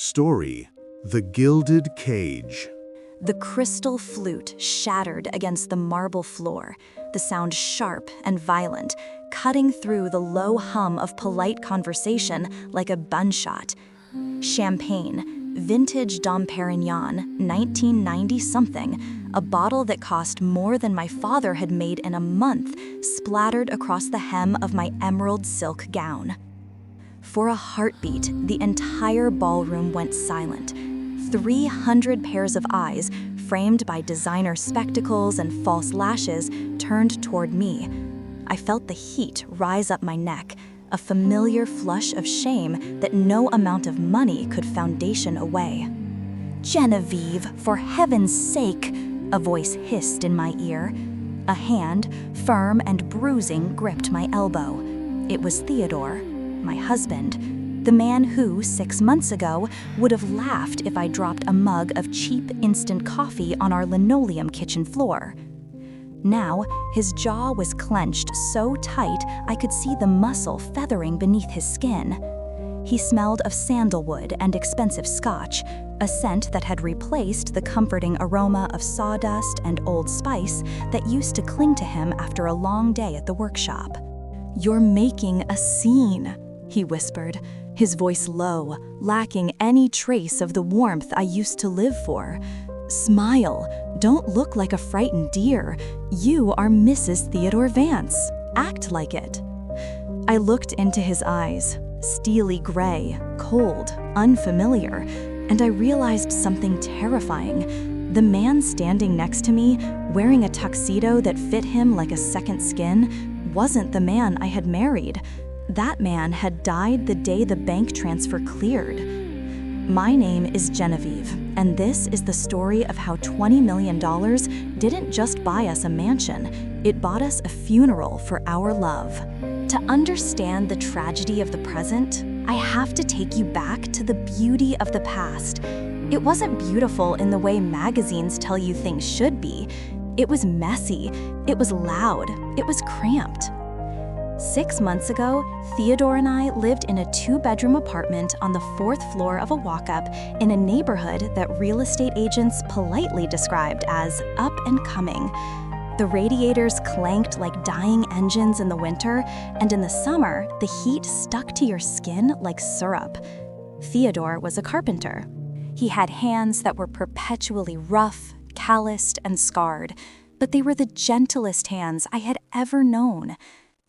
Story: The Gilded Cage. The crystal flute shattered against the marble floor, the sound sharp and violent, cutting through the low hum of polite conversation like a gunshot. Champagne, vintage Dom Perignon, 1990-something, a bottle that cost more than my father had made in a month, splattered across the hem of my emerald silk gown. For a heartbeat, the entire ballroom went silent. 300 pairs of eyes, framed by designer spectacles and false lashes, turned toward me. I felt the heat rise up my neck, a familiar flush of shame that no amount of money could foundation away. "Genevieve, for heaven's sake," a voice hissed in my ear. A hand, firm and bruising, gripped my elbow. It was Theodore, my husband. The man who, 6 months ago, would have laughed if I dropped a mug of cheap instant coffee on our linoleum kitchen floor. Now, his jaw was clenched so tight I could see the muscle feathering beneath his skin. He smelled of sandalwood and expensive scotch, a scent that had replaced the comforting aroma of sawdust and Old Spice that used to cling to him after a long day at the workshop. "You're making a scene," he whispered, his voice low, lacking any trace of the warmth I used to live for. "Smile. Don't look like a frightened deer. You are Mrs. Theodore Vance. Act like it." I looked into his eyes, steely gray, cold, unfamiliar, and I realized something terrifying. The man standing next to me, wearing a tuxedo that fit him like a second skin, wasn't the man I had married. That man had died the day the bank transfer cleared. My name is Genevieve, and this is the story of how $20 million didn't just buy us a mansion, it bought us a funeral for our love. To understand the tragedy of the present, I have to take you back to the beauty of the past. It wasn't beautiful in the way magazines tell you things should be. It was messy, it was loud, it was cramped. 6 months ago, Theodore and I lived in a 2-bedroom apartment on the 4th floor of a walk-up in a neighborhood that real estate agents politely described as up and coming. The radiators clanked like dying engines in the winter, and in the summer, the heat stuck to your skin like syrup. Theodore was a carpenter. He had hands that were perpetually rough, calloused, and scarred, but they were the gentlest hands I had ever known.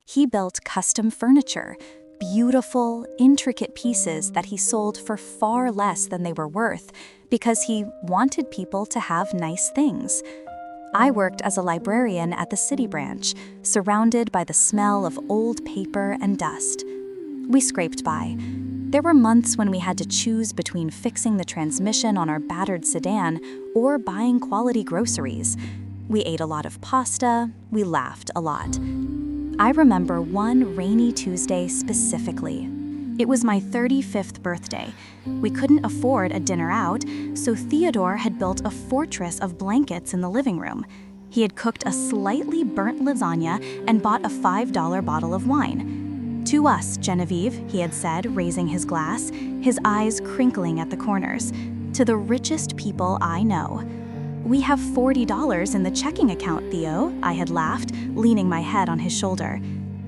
He built custom furniture, beautiful, intricate pieces that he sold for far less than they were worth because he wanted people to have nice things. I worked as a librarian at the city branch, surrounded by the smell of old paper and dust. We scraped by. There were months when we had to choose between fixing the transmission on our battered sedan or buying quality groceries. We ate a lot of pasta, we laughed a lot. I remember one rainy Tuesday specifically. It was my 35th birthday. We couldn't afford a dinner out, so Theodore had built a fortress of blankets in the living room. He had cooked a slightly burnt lasagna and bought a $5 bottle of wine. "To us, Genevieve," he had said, raising his glass, his eyes crinkling at the corners. "To the richest people I know." "We have $40 in the checking account, Theo," I had laughed, leaning my head on his shoulder.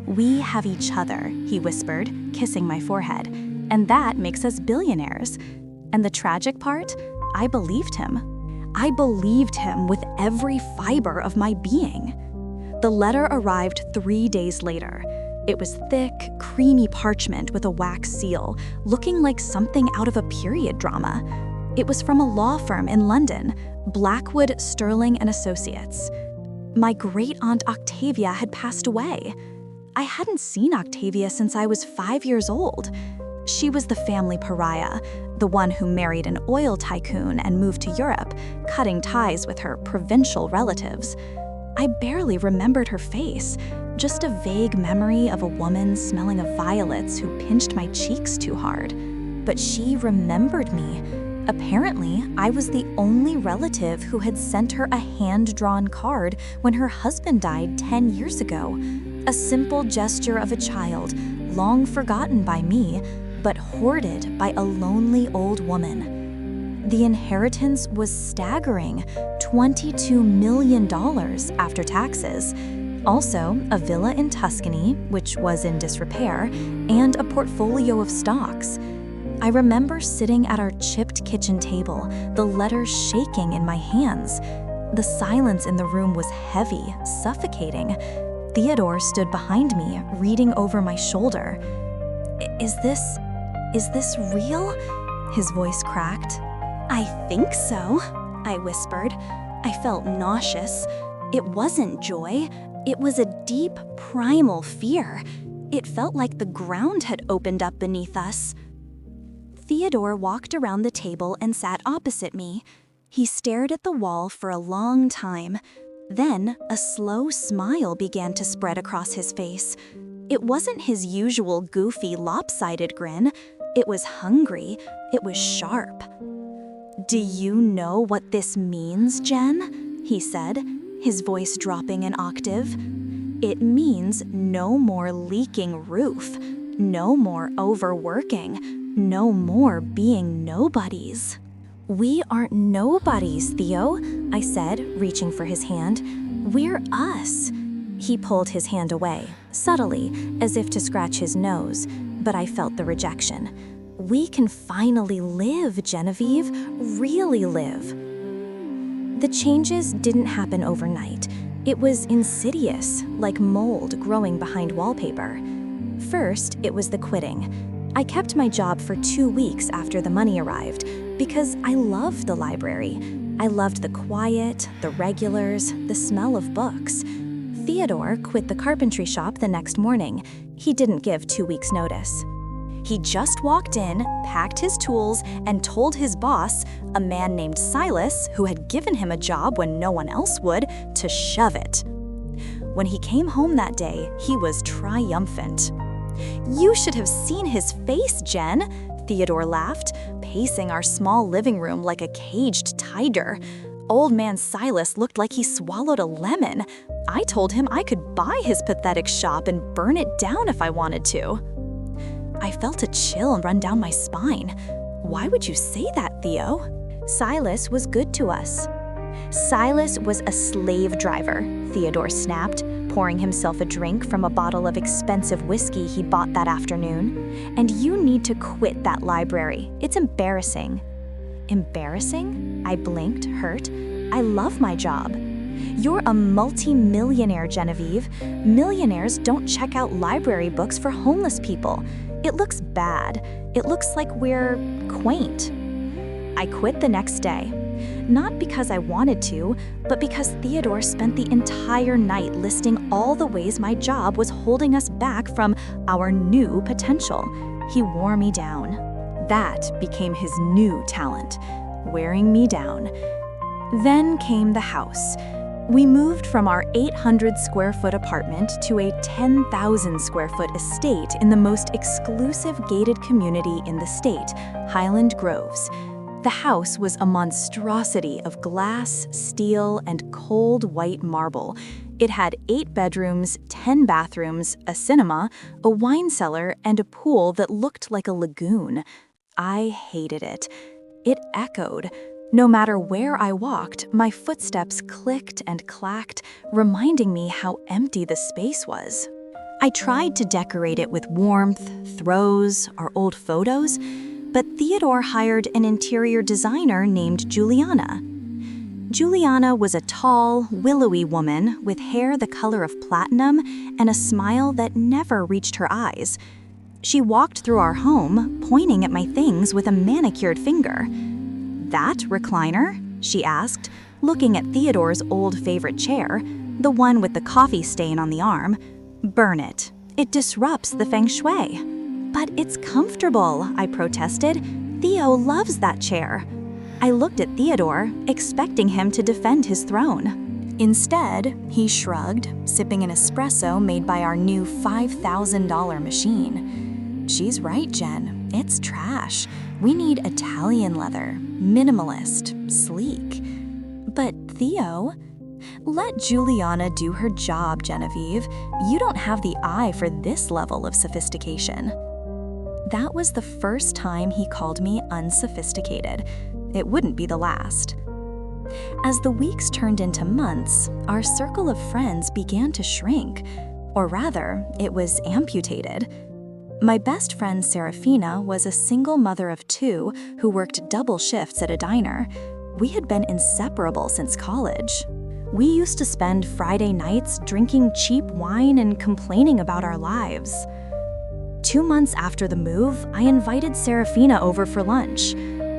"We have each other," he whispered, kissing my forehead, "and that makes us billionaires." And the tragic part? I believed him. I believed him with every fiber of my being. The letter arrived 3 days later. It was thick, creamy parchment with a wax seal, looking like something out of a period drama. It was from a law firm in London, Blackwood, Sterling and Associates. My great-aunt Octavia had passed away. I hadn't seen Octavia since I was 5 years old. She was the family pariah, the one who married an oil tycoon and moved to Europe, cutting ties with her provincial relatives. I barely remembered her face, just a vague memory of a woman smelling of violets who pinched my cheeks too hard. But she remembered me. Apparently, I was the only relative who had sent her a hand-drawn card when her husband died 10 years ago. A simple gesture of a child, long forgotten by me, but hoarded by a lonely old woman. The inheritance was staggering, $22 million after taxes. Also, a villa in Tuscany, which was in disrepair, and a portfolio of stocks. I remember sitting at our chipped kitchen table, the letters shaking in my hands. The silence in the room was heavy, suffocating. Theodore stood behind me, reading over my shoulder. Is this real?" His voice cracked. "I think so," I whispered. I felt nauseous. It wasn't joy. It was a deep, primal fear. It felt like the ground had opened up beneath us. Theodore walked around the table and sat opposite me. He stared at the wall for a long time. Then, a slow smile began to spread across his face. It wasn't his usual goofy, lopsided grin. It was hungry. It was sharp. "Do you know what this means, Jen?" he said, his voice dropping an octave. "It means no more leaking roof, no more overworking, no more being nobodies." "We aren't nobodies, Theo," I said, reaching for his hand. "We're us." He pulled his hand away, subtly, as if to scratch his nose, but I felt the rejection. "We can finally live, Genevieve, really live." The changes didn't happen overnight. It was insidious, like mold growing behind wallpaper. First, it was the quitting. I kept my job for 2 weeks after the money arrived because I loved the library. I loved the quiet, the regulars, the smell of books. Theodore quit the carpentry shop the next morning. He didn't give 2 weeks' notice. He just walked in, packed his tools, and told his boss, a man named Silas, who had given him a job when no one else would, to shove it. When he came home that day, he was triumphant. "You should have seen his face, Jen," Theodore laughed, pacing our small living room like a caged tiger. Old man Silas looked like he swallowed a lemon. I told him I could buy his pathetic shop and burn it down if I wanted to. I felt a chill run down my spine. "Why would you say that, Theo?" "Silas was good to us." "Silas was a slave driver," Theodore snapped, pouring himself a drink from a bottle of expensive whiskey he bought that afternoon. "And you need to quit that library. It's embarrassing." "Embarrassing?" I blinked, hurt. "I love my job." "You're a multi-millionaire, Genevieve. Millionaires don't check out library books for homeless people. It looks bad. It looks like we're quaint." I quit the next day. Not because I wanted to, but because Theodore spent the entire night listing all the ways my job was holding us back from our new potential. He wore me down. That became his new talent, wearing me down. Then came the house. We moved from our 800 square foot apartment to a 10,000 square foot estate in the most exclusive gated community in the state, Highland Groves. The house was a monstrosity of glass, steel, and cold white marble. It had 8 bedrooms, 10 bathrooms, a cinema, a wine cellar, and a pool that looked like a lagoon. I hated it. It echoed. No matter where I walked, my footsteps clicked and clacked, reminding me how empty the space was. I tried to decorate it with warmth, throws, or old photos, but Theodore hired an interior designer named Juliana. Juliana was a tall, willowy woman with hair the color of platinum and a smile that never reached her eyes. She walked through our home, pointing at my things with a manicured finger. "That recliner?" she asked, looking at Theodore's old favorite chair, the one with the coffee stain on the arm. "Burn it. It disrupts the feng shui." "But it's comfortable," I protested. "Theo loves that chair." I looked at Theodore, expecting him to defend his throne. Instead, he shrugged, sipping an espresso made by our new $5,000 machine. "She's right, Jen. It's trash. We need Italian leather, minimalist, sleek." "But Theo..." "Let Juliana do her job, Genevieve. You don't have the eye for this level of sophistication." That was the first time he called me unsophisticated. It wouldn't be the last. As the weeks turned into months, our circle of friends began to shrink. Or rather, it was amputated. My best friend Serafina was a single mother of 2 who worked double shifts at a diner. We had been inseparable since college. We used to spend Friday nights drinking cheap wine and complaining about our lives. 2 months after the move, I invited Serafina over for lunch.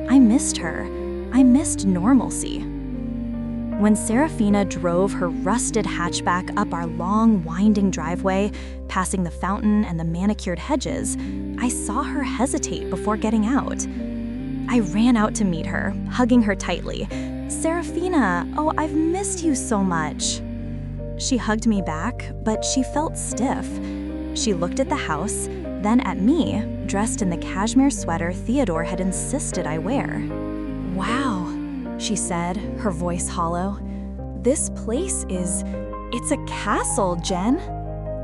I missed her. I missed normalcy. When Serafina drove her rusted hatchback up our long, winding driveway, passing the fountain and the manicured hedges, I saw her hesitate before getting out. I ran out to meet her, hugging her tightly. "Serafina, oh, I've missed you so much." She hugged me back, but she felt stiff. She looked at the house, then at me, dressed in the cashmere sweater Theodore had insisted I wear. "Wow," she said, her voice hollow. "This place it's a castle, Jen."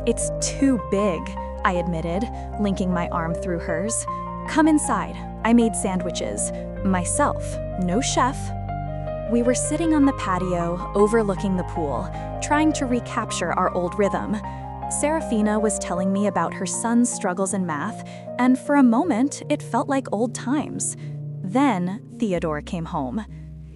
"It's too big," I admitted, linking my arm through hers. "Come inside. I made sandwiches. Myself, no chef." We were sitting on the patio, overlooking the pool, trying to recapture our old rhythm. Serafina was telling me about her son's struggles in math, and for a moment, it felt like old times. Then, Theodore came home.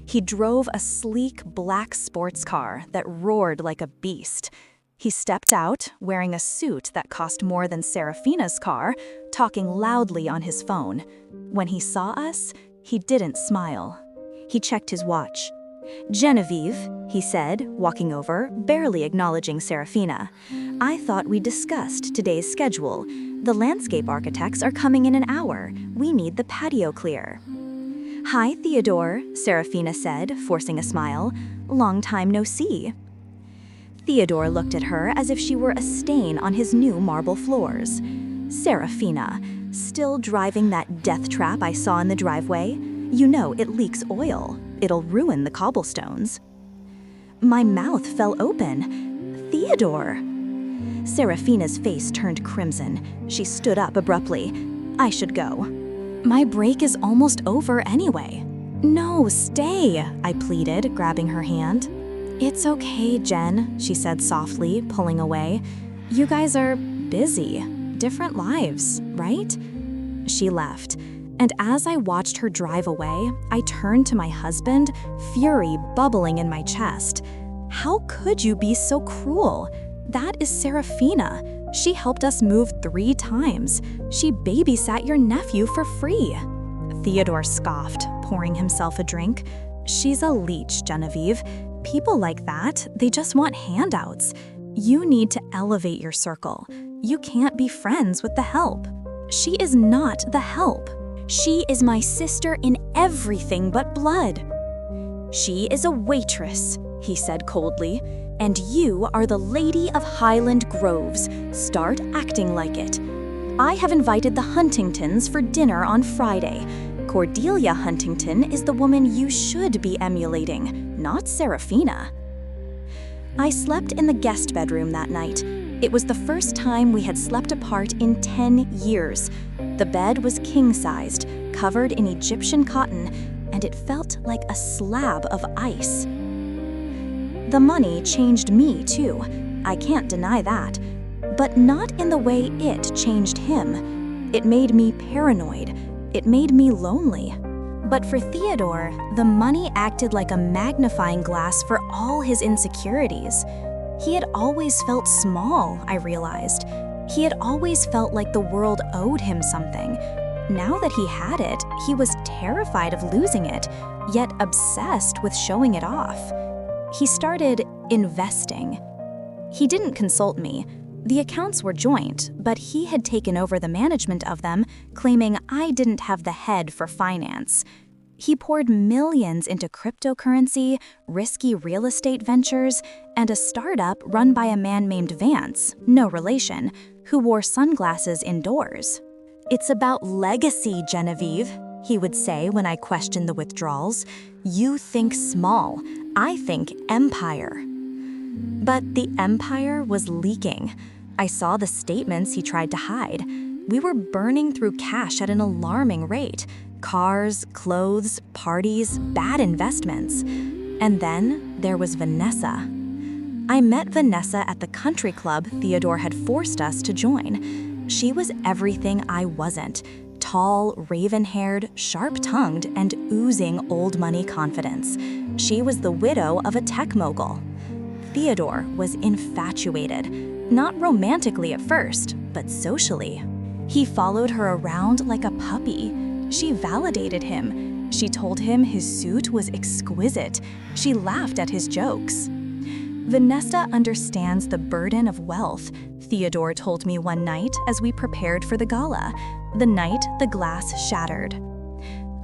He drove a sleek black sports car that roared like a beast. He stepped out, wearing a suit that cost more than Serafina's car, talking loudly on his phone. When he saw us, he didn't smile. He checked his watch. "Genevieve," he said, walking over, barely acknowledging Serafina. "I thought we discussed today's schedule. The landscape architects are coming in an hour. We need the patio clear." "Hi, Theodore," Serafina said, forcing a smile. "Long time no see." Theodore looked at her as if she were a stain on his new marble floors. "Serafina, still driving that death trap I saw in the driveway? You know it leaks oil. It'll ruin the cobblestones." My mouth fell open. "Theodore!" Serafina's face turned crimson. She stood up abruptly. "I should go. My break is almost over anyway." "No, stay," I pleaded, grabbing her hand. "It's okay, Jen," she said softly, pulling away. "You guys are busy. Different lives, right?" She left. And as I watched her drive away, I turned to my husband, fury bubbling in my chest. "How could you be so cruel? That is Serafina. She helped us move 3 times. She babysat your nephew for free." Theodore scoffed, pouring himself a drink. "She's a leech, Genevieve. People like that, they just want handouts. You need to elevate your circle. You can't be friends with the help. She is not the help. She is my sister in everything but blood." "She is a waitress," he said coldly, "and you are the Lady of Highland Groves. Start acting like it. I have invited the Huntingtons for dinner on Friday. Cordelia Huntington is the woman you should be emulating, not Serafina." I slept in the guest bedroom that night. It was the first time we had slept apart in 10 years. The bed was king-sized, covered in Egyptian cotton, and it felt like a slab of ice. The money changed me, too. I can't deny that. But not in the way it changed him. It made me paranoid. It made me lonely. But for Theodore, the money acted like a magnifying glass for all his insecurities. He had always felt small, I realized. He had always felt like the world owed him something. Now that he had it, he was terrified of losing it, yet obsessed with showing it off. He started investing. He didn't consult me. The accounts were joint, but he had taken over the management of them, claiming I didn't have the head for finance. He poured millions into cryptocurrency, risky real estate ventures, and a startup run by a man named Vance, no relation, who wore sunglasses indoors. "It's about legacy, Genevieve," he would say when I questioned the withdrawals. "You think small. I think empire." But the empire was leaking. I saw the statements he tried to hide. We were burning through cash at an alarming rate. Cars, clothes, parties, bad investments. And then there was Vanessa. I met Vanessa at the country club Theodore had forced us to join. She was everything I wasn't. Tall, raven-haired, sharp-tongued, and oozing old money confidence. She was the widow of a tech mogul. Theodore was infatuated, not romantically at first, but socially. He followed her around like a puppy. She validated him. She told him his suit was exquisite. She laughed at his jokes. Vanessa understands the burden of wealth, Theodore told me one night as we prepared for the gala, the night the glass shattered.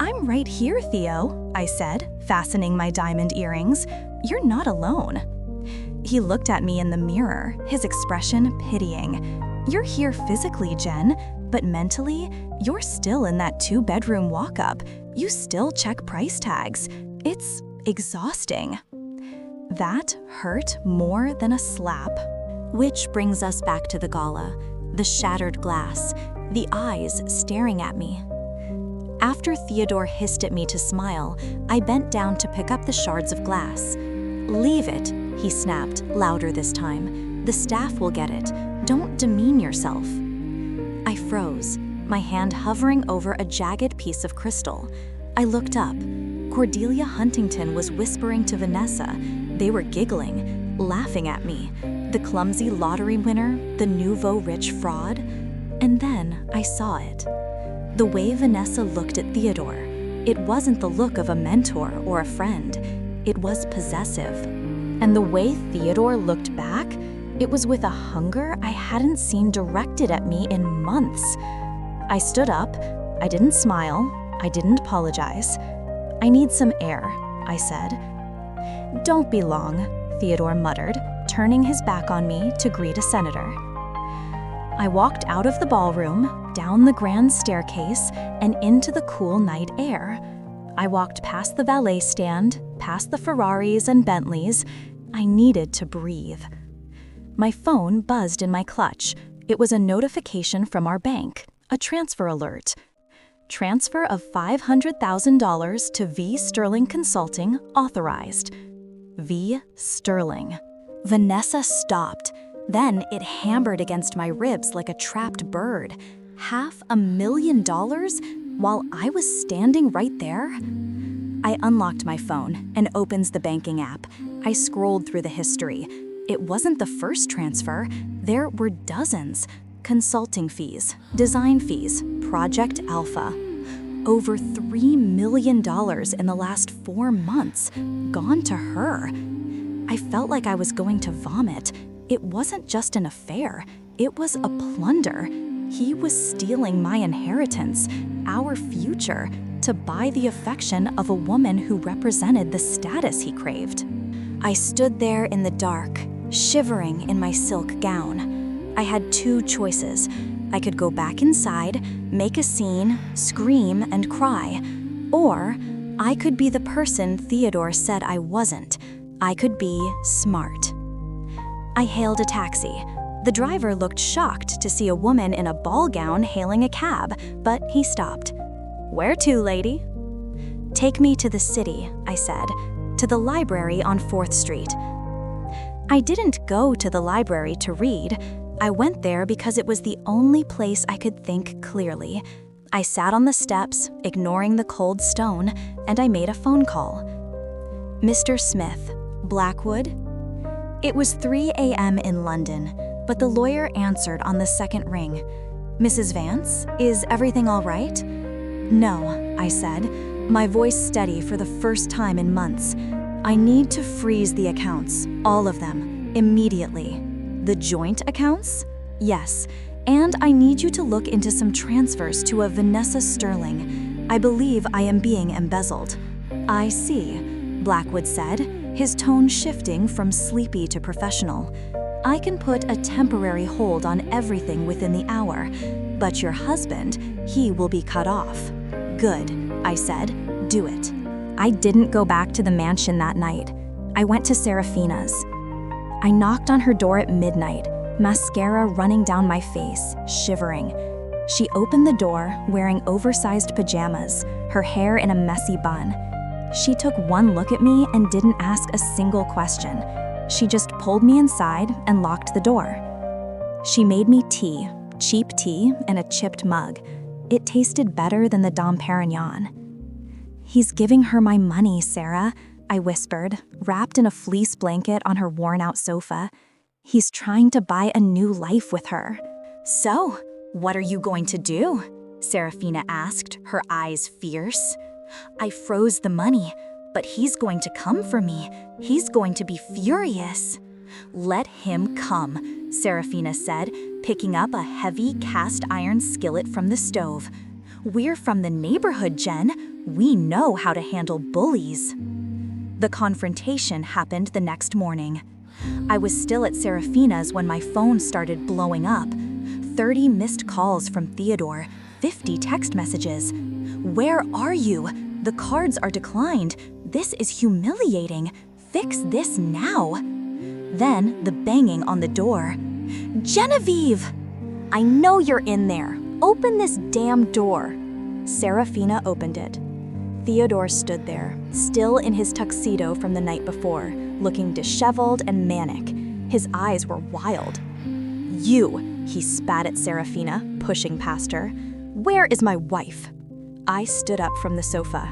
"I'm right here, Theo," I said, fastening my diamond earrings. "You're not alone." He looked at me in the mirror, his expression pitying. "You're here physically, Jen, but mentally, you're still in that 2-bedroom walk-up. You still check price tags. It's exhausting." That hurt more than a slap. Which brings us back to the gala, the shattered glass, the eyes staring at me. After Theodore hissed at me to smile, I bent down to pick up the shards of glass. "Leave it," he snapped, louder this time. "The staff will get it. Don't demean yourself." I froze, my hand hovering over a jagged piece of crystal. I looked up. Cordelia Huntington was whispering to Vanessa. They were giggling, laughing at me. The clumsy lottery winner, the nouveau rich fraud. And then I saw it. The way Vanessa looked at Theodore. It wasn't the look of a mentor or a friend. It was possessive. And the way Theodore looked back, it was with a hunger I hadn't seen directed at me in months. I stood up. I didn't smile. I didn't apologize. "I need some air," I said. "Don't be long," Theodore muttered, turning his back on me to greet a senator. I walked out of the ballroom, down the grand staircase, and into the cool night air. I walked past the valet stand, past the Ferraris and Bentleys. I needed to breathe. My phone buzzed in my clutch. It was a notification from our bank, a transfer alert. Transfer of $500,000 to V. Sterling Consulting authorized. V. Sterling. Vanessa stopped. Then it hammered against my ribs like a trapped bird. $500,000 while I was standing right there? I unlocked my phone and opened the banking app. I scrolled through the history. It wasn't the first transfer. There were dozens. Consulting fees, design fees, Project Alpha. Over $3 million in the last 4 months, gone to her. I felt like I was going to vomit. It wasn't just an affair, it was a plunder. He was stealing my inheritance, our future, to buy the affection of a woman who represented the status he craved. I stood there in the dark, shivering in my silk gown. I had 2 choices. I could go back inside, make a scene, scream, and cry. Or I could be the person Theodore said I wasn't. I could be smart. I hailed a taxi. The driver looked shocked to see a woman in a ball gown hailing a cab, but he stopped. "Where to, lady?" "Take me to the city," I said, "to the library on 4th Street." I didn't go to the library to read. I went there because it was the only place I could think clearly. I sat on the steps, ignoring the cold stone, and I made a phone call. "Mr. Smith, Blackwood?" It was 3 a.m. in London, but the lawyer answered on the second ring. "Mrs. Vance, is everything all right?" "No," I said, my voice steady for the first time in months. "I need to freeze the accounts, all of them, immediately." "The joint accounts?" "Yes, and I need you to look into some transfers to a Vanessa Sterling. I believe I am being embezzled." "I see," Blackwood said, his tone shifting from sleepy to professional. "I can put a temporary hold on everything within the hour, but your husband, he will be cut off." "Good," I said, "do it." I didn't go back to the mansion that night. I went to Serafina's. I knocked on her door at midnight, mascara running down my face, shivering. She opened the door, wearing oversized pajamas, her hair in a messy bun. She took one look at me and didn't ask a single question. She just pulled me inside and locked the door. She made me tea, cheap tea in a chipped mug. It tasted better than the Dom Perignon. "He's giving her my money, Sarah," I whispered, wrapped in a fleece blanket on her worn-out sofa. "He's trying to buy a new life with her." "So, what are you going to do?" Serafina asked, her eyes fierce. I froze the money, but he's going to come for me. He's going to be furious. "Let him come," Serafina said, picking up a heavy cast iron skillet from the stove. "We're from the neighborhood, Jen. We know how to handle bullies." The confrontation happened the next morning. I was still at Serafina's when my phone started blowing up. 30 missed calls from Theodore, 50 text messages. "Where are you? The cards are declined. This is humiliating. Fix this now." Then the banging on the door. "Genevieve! I know you're in there. Open this damn door." Serafina opened it. Theodore stood there, still in his tuxedo from the night before, looking disheveled and manic. His eyes were wild. "You," he spat at Serafina, pushing past her. "Where is my wife?" I stood up from the sofa.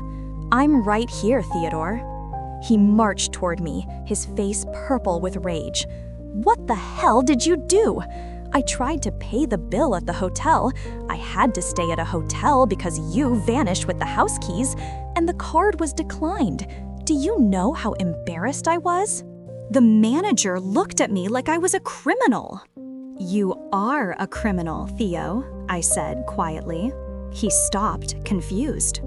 "I'm right here, Theodore." He marched toward me, his face purple with rage. "What the hell did you do?" "I tried to pay the bill at the hotel. I had to stay at a hotel because you vanished with the house keys, and the card was declined. Do you know how embarrassed I was?" The manager looked at me like I was a criminal. "You are a criminal, Theo," I said quietly. He stopped, confused.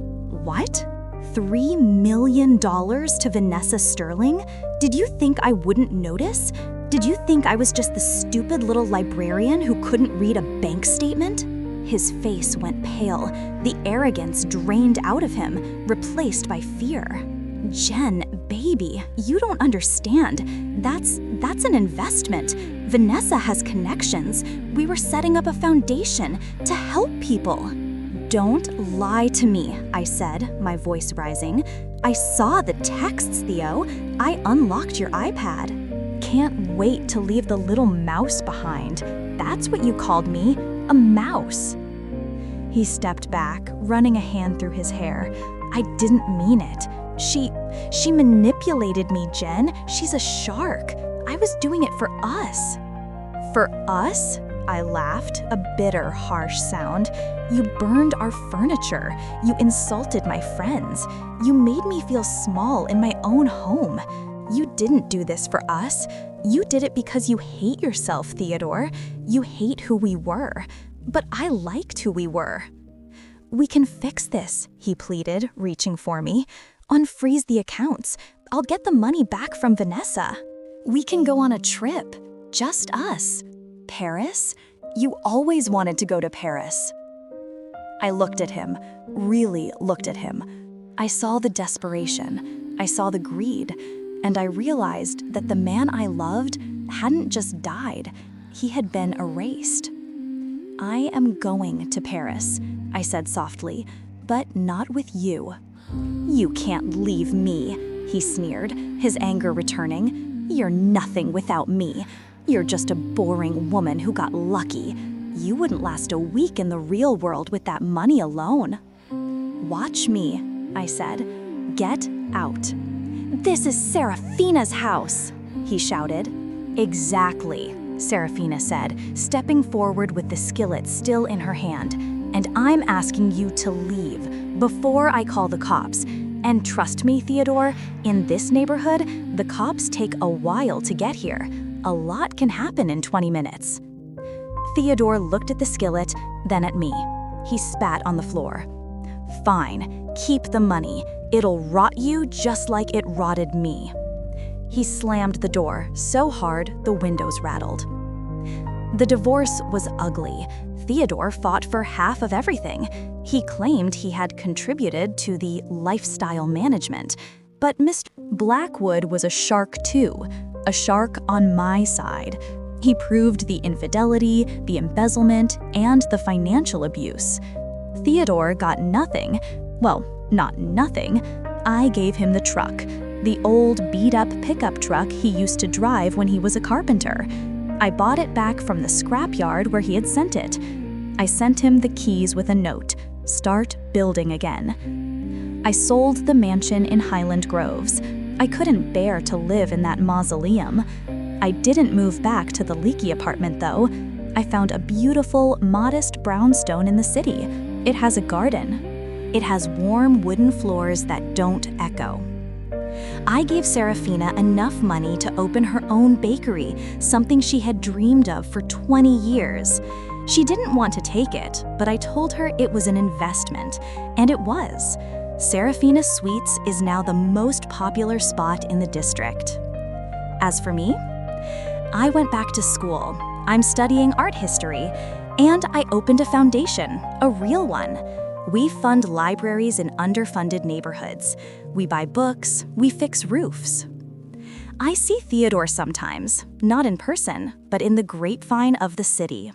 "What? $3 million to Vanessa Sterling? Did you think I wouldn't notice? Did you think I was just the stupid little librarian who couldn't read a bank statement?" His face went pale, the arrogance drained out of him, replaced by fear. "Jen, baby, you don't understand. That's an investment. Vanessa has connections. We were setting up a foundation to help people." "Don't lie to me," I said, my voice rising. "I saw the texts, Theo. I unlocked your iPad." "Can't wait to leave the little mouse behind. That's what you called me, a mouse." He stepped back, running a hand through his hair. "I didn't mean it. She manipulated me, Jen. She's a shark. I was doing it for us." "For us?" I laughed, a bitter, harsh sound. "You burned our furniture. You insulted my friends. You made me feel small in my own home. You didn't do this for us. You did it because you hate yourself, Theodore. You hate who we were. But I liked who we were." "We can fix this," he pleaded, reaching for me. "Unfreeze the accounts. I'll get the money back from Vanessa. We can go on a trip. Just us. Paris? You always wanted to go to Paris." I looked at him, really looked at him. I saw the desperation. I saw the greed. And I realized that the man I loved hadn't just died. He had been erased. "I am going to Paris," I said softly, "but not with you." "You can't leave me," he sneered, his anger returning. "You're nothing without me. You're just a boring woman who got lucky. You wouldn't last a week in the real world with that money alone." "Watch me," I said. "Get out." "This is Serafina's house," he shouted. "Exactly," Serafina said, stepping forward with the skillet still in her hand. "And I'm asking you to leave before I call the cops. And trust me, Theodore, in this neighborhood, the cops take a while to get here. A lot can happen in 20 minutes. Theodore looked at the skillet, then at me. He spat on the floor. "Fine, keep the money. It'll rot you just like it rotted me." He slammed the door so hard the windows rattled. The divorce was ugly. Theodore fought for half of everything. He claimed he had contributed to the lifestyle management. But Mr. Blackwood was a shark too. A shark on my side. He proved the infidelity, the embezzlement, and the financial abuse. Theodore got nothing. Well, not nothing. I gave him the truck, the old beat-up pickup truck he used to drive when he was a carpenter. I bought it back from the scrapyard where he had sent it. I sent him the keys with a note, "Start building again." I sold the mansion in Highland Groves. I couldn't bear to live in that mausoleum. I didn't move back to the leaky apartment, though. I found a beautiful, modest brownstone in the city. It has a garden. It has warm wooden floors that don't echo. I gave Serafina enough money to open her own bakery, something she had dreamed of for 20 years. She didn't want to take it, but I told her it was an investment, and it was. Serafina Sweets is now the most popular spot in the district. As for me, I went back to school. I'm studying art history, and I opened a foundation, a real one. We fund libraries in underfunded neighborhoods. We buy books, we fix roofs. I see Theodore sometimes, not in person, but in the grapevine of the city.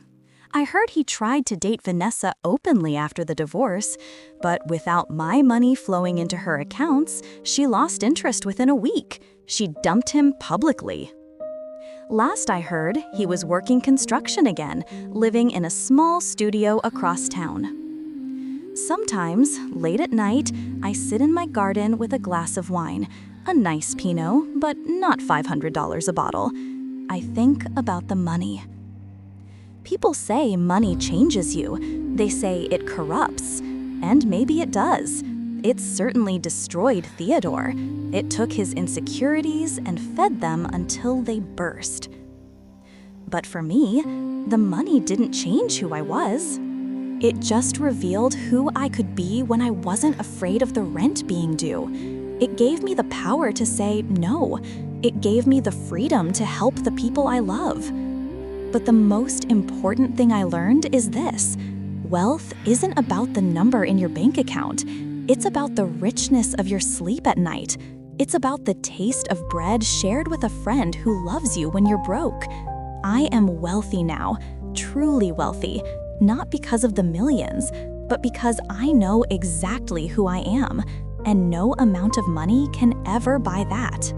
I heard he tried to date Vanessa openly after the divorce, but without my money flowing into her accounts, she lost interest within a week. She dumped him publicly. Last I heard, he was working construction again, living in a small studio across town. Sometimes, late at night, I sit in my garden with a glass of wine, a nice Pinot, but not $500 a bottle. I think about the money. People say money changes you. They say it corrupts, and maybe it does. It certainly destroyed Theodore. It took his insecurities and fed them until they burst. But for me, the money didn't change who I was. It just revealed who I could be when I wasn't afraid of the rent being due. It gave me the power to say no. It gave me the freedom to help the people I love. But the most important thing I learned is this: wealth isn't about the number in your bank account. It's about the richness of your sleep at night. It's about the taste of bread shared with a friend who loves you when you're broke. I am wealthy now, truly wealthy. Not because of the millions, but because I know exactly who I am, and no amount of money can ever buy that.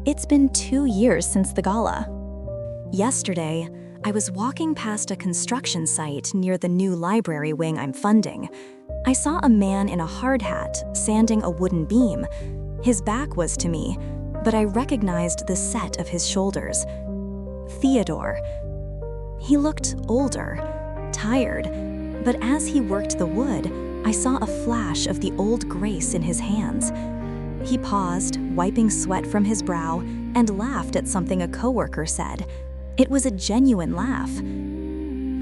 It's been 2 years since the gala. Yesterday, I was walking past a construction site near the new library wing I'm funding. I saw a man in a hard hat sanding a wooden beam. His back was to me, but I recognized the set of his shoulders. Theodore. He looked older, tired, but as he worked the wood, I saw a flash of the old grace in his hands. He paused, wiping sweat from his brow, and laughed at something a coworker said. It was a genuine laugh.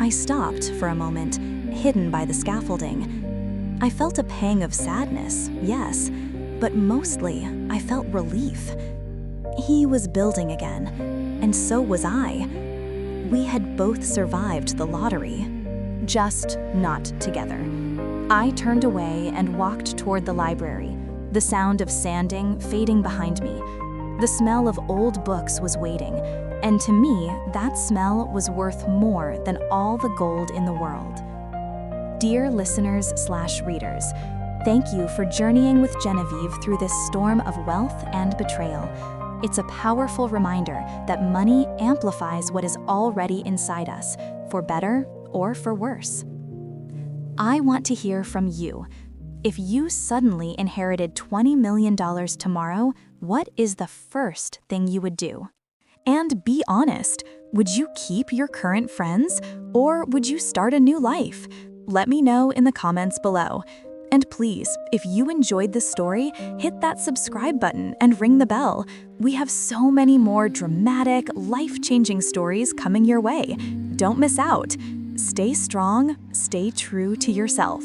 I stopped for a moment, hidden by the scaffolding. I felt a pang of sadness, yes, but mostly I felt relief. He was building again, and so was I. We had both survived the lottery, just not together. I turned away and walked toward the library, the sound of sanding fading behind me. The smell of old books was waiting, and to me, that smell was worth more than all the gold in the world. Dear listeners/readers, thank you for journeying with Genevieve through this storm of wealth and betrayal. It's a powerful reminder that money amplifies what is already inside us, for better or for worse. I want to hear from you. If you suddenly inherited $20 million tomorrow, what is the first thing you would do? And be honest, would you keep your current friends, or would you start a new life? Let me know in the comments below. And please, if you enjoyed this story, hit that subscribe button and ring the bell. We have so many more dramatic, life-changing stories coming your way. Don't miss out. Stay strong, stay true to yourself.